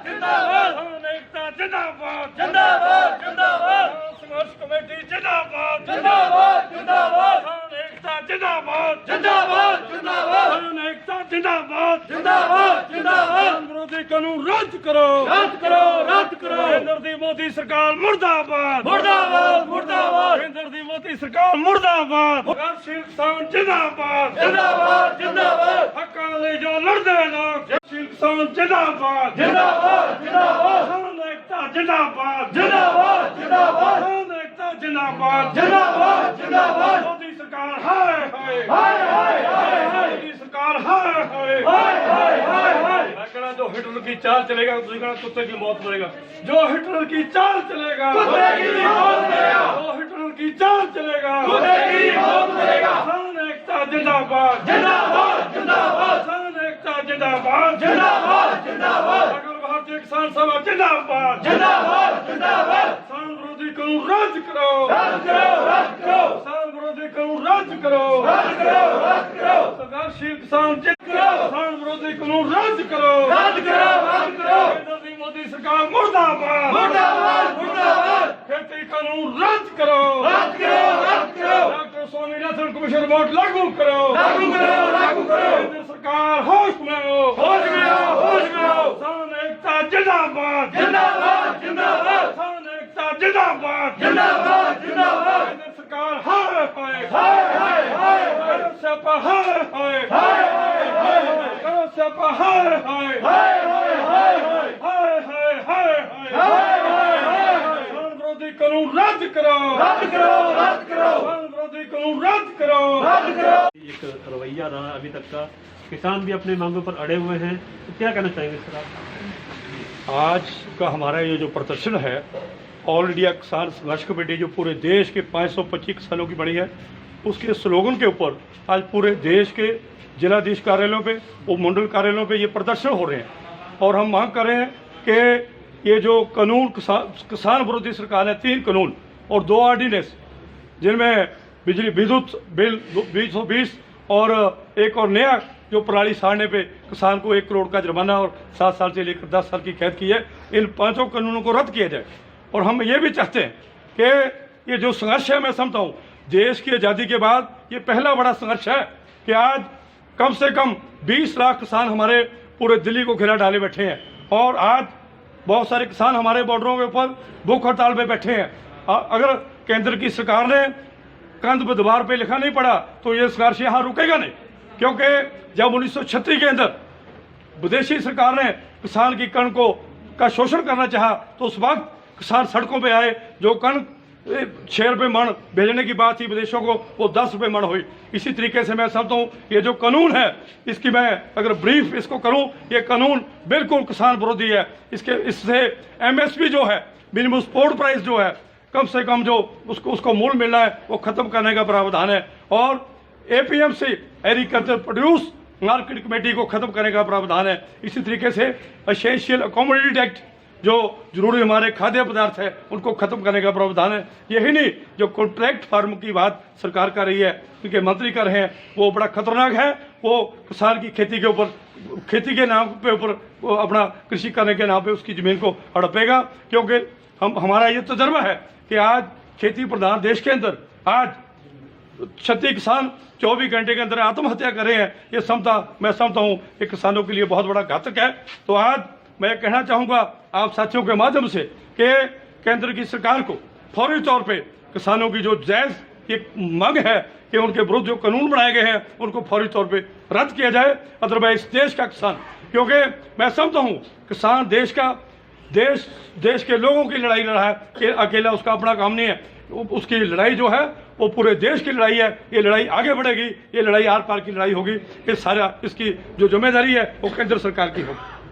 जिंदाबाद एकता जिंदाबाद जिंदाबाद जिंदाबाद संघर्ष कमेटी जिंदाबाद जिंदाबाद जिंदाबाद एकता जिंदाबाद जिंदाबाद जिंदाबाद एकता जिंदाबाद जिंदाबाद जिंदाबाद विरोधी कानून रद्द करो रद्द करो रद्द करो केंद्र दी मोदी सरकार मुर्दाबाद मुर्दाबाद मुर्दाबाद केंद्र दी मोदी सरकार मुर्दाबाद संघर्षशील किसान जिंदाबाद जिंदाबाद जिंदाबाद हक्कां लई जो लड़दे लोग संघर्षशील किसान जिंदाबाद जिंदाबाद जिंदाबाद एकता जिंदाबाद जिंदाबाद जिंदाबाद एकता जिंदाबाद जिंदाबाद जिंदाबाद मोदी सरकार हाय हाय हाय हाय हाय मोदी सरकार हाय हाय हाय हाय हाय हाय मैं कहना जो हिटलर की चाल चलेगा दूसरी कहना कुत्ते की मौत मरेगा जो हिटलर की चाल चलेगा कुत्ते की मौत मरेगा जो हिटलर की चाल चलेगा कुत्ते की मौत मरेगा एकता जिंदाबाद जिंदाबाद जिंदाबाद एकता जिंदाबाद जिंदाबाद जिंदाबाद भारतीय किसान सभा जिंदाबाद जिंदाबाद जिंदाबाद किसान विरोधी कानून रद्द करो रद्द करो रद्द करो किसान विरोधी कानून रद्द करो रद्द करो रद्द करो संघर्षशील किसान जिंद करो किसान विरोधी कानून रद्द करो रद्द करो रद्द करो केंद्र की मोदी सरकार मुर्दाबाद मुर्दाबाद मुर्दाबाद खेती कानून रद्द करो रद्द करो रद्द करो डॉक्टर स्वामीनाथन कमीशन रिपोर्ट लागू करो लागू करो लागू करो केंद्र सरकार होश में हो होश में हो होश में हो एकता जिंदाबाद जिंदाबाद जिंदाबाद एकता जिंदाबाद जिंदाबाद जिंदाबाद केंद्र सरकार हाय हाय हाय हाय हाय सपा हाय हाय हाय हाय सपा हाय हाय हाय हाय हाय हाय हाय हाय हाय विरोधी कानून रद्द करो रद्द करो रद्द करो विरोधी कानून रद्द करो रद्द करो। एक रवैया रहा अभी तक का, किसान भी अपने मांगों पर अड़े हुए हैं, तो क्या कहना चाहेंगे सर आप? आज का हमारा ये जो प्रदर्शन है, ऑल इंडिया किसान संघर्ष कमेटी जो पूरे देश के 525 किसानों की बनी है, उसके स्लोगन के ऊपर आज पूरे देश के जिलाधीश कार्यालयों पे, उपमंडल कार्यालयों पे ये प्रदर्शन हो रहे हैं और हम मांग कर रहे हैं कि ये जो कानून किसान विरोधी सरकार है, 3 कानून और 2 ऑर्डिनेंस जिनमें बिजली विद्युत बिल 220 और एक और नया जो पराली साड़ने पे किसान को 1 करोड़ का जुर्माना और 7 साल से लेकर 10 साल की कैद की है, इन 5 कानूनों को रद्द किया जाए। और हम ये भी चाहते हैं कि ये जो संघर्ष है, मैं समझता हूँ देश की आज़ादी के बाद ये पहला बड़ा संघर्ष है कि आज कम से कम 20 लाख किसान हमारे पूरे दिल्ली को घेरा डाले बैठे हैं और आज बहुत सारे किसान हमारे बॉर्डरों के ऊपर भूख हड़ताल पे बैठे हैं। अगर केंद्र की सरकार ने कंध पे दीवार पे लिखा नहीं पड़ा तो ये संघर्ष यहाँ रुकेगा नहीं, क्योंकि जब 1936 के अंदर विदेशी सरकार ने किसान की कण का शोषण करना चाहा तो उस वक्त किसान सड़कों पे आए। जो कण 6 रुपये मन भेजने की बात थी विदेशों को, वो 10 रुपये मन हुई। इसी तरीके से मैं समझता हूँ ये जो कानून है, इसकी मैं अगर ब्रीफ इसको करूँ, ये कानून बिल्कुल किसान विरोधी है। इससे MSP जो है, मिनिमम सपोर्ट प्राइस जो है, कम से कम जो उसको मूल्य मिलना है वो खत्म करने का प्रावधान है और APMC agriculture produce market committee को खत्म करने का प्रावधान है। इसी तरीके से एसेंशियल अकोमोडेट एक्ट जो जरूरी हमारे खाद्य पदार्थ है उनको खत्म करने का प्रावधान है। यही नहीं, जो कॉन्ट्रैक्ट फार्म की बात सरकार कर रही है, उनके मंत्री कर रहे हैं, वो बड़ा खतरनाक है। वो किसान की खेती के ऊपर, खेती के नाम पे ऊपर वो अपना कृषि करने के नाम पे उसकी जमीन को हड़पेगा, क्योंकि हमारा ये तजर्बा है कि आज खेती प्रधान देश के अंदर आज 36 किसान 24 घंटे के अंदर आत्महत्या कर रहे हैं। ये मैं समझता हूँ कि किसानों के लिए बहुत बड़ा घातक है। तो आज मैं कहना चाहूँगा आप साथियों के माध्यम से कि केंद्र की सरकार को फौरी तौर पे किसानों की जो जायज़ एक मांग है कि उनके विरुद्ध जो कानून बनाए गए हैं उनको फौरी तौर पे रद्द किया जाए। अदरवाइज देश का किसान, क्योंकि मैं समझता हूँ किसान देश के लोगों की लड़ाई लड़ रहा है कि अकेला उसका अपना काम नहीं है। उसकी लड़ाई जो है वो पूरे देश की लड़ाई है। ये लड़ाई आगे बढ़ेगी, ये लड़ाई आर पार की लड़ाई होगी। इसकी जो जिम्मेदारी है वो केंद्र सरकार की होगी।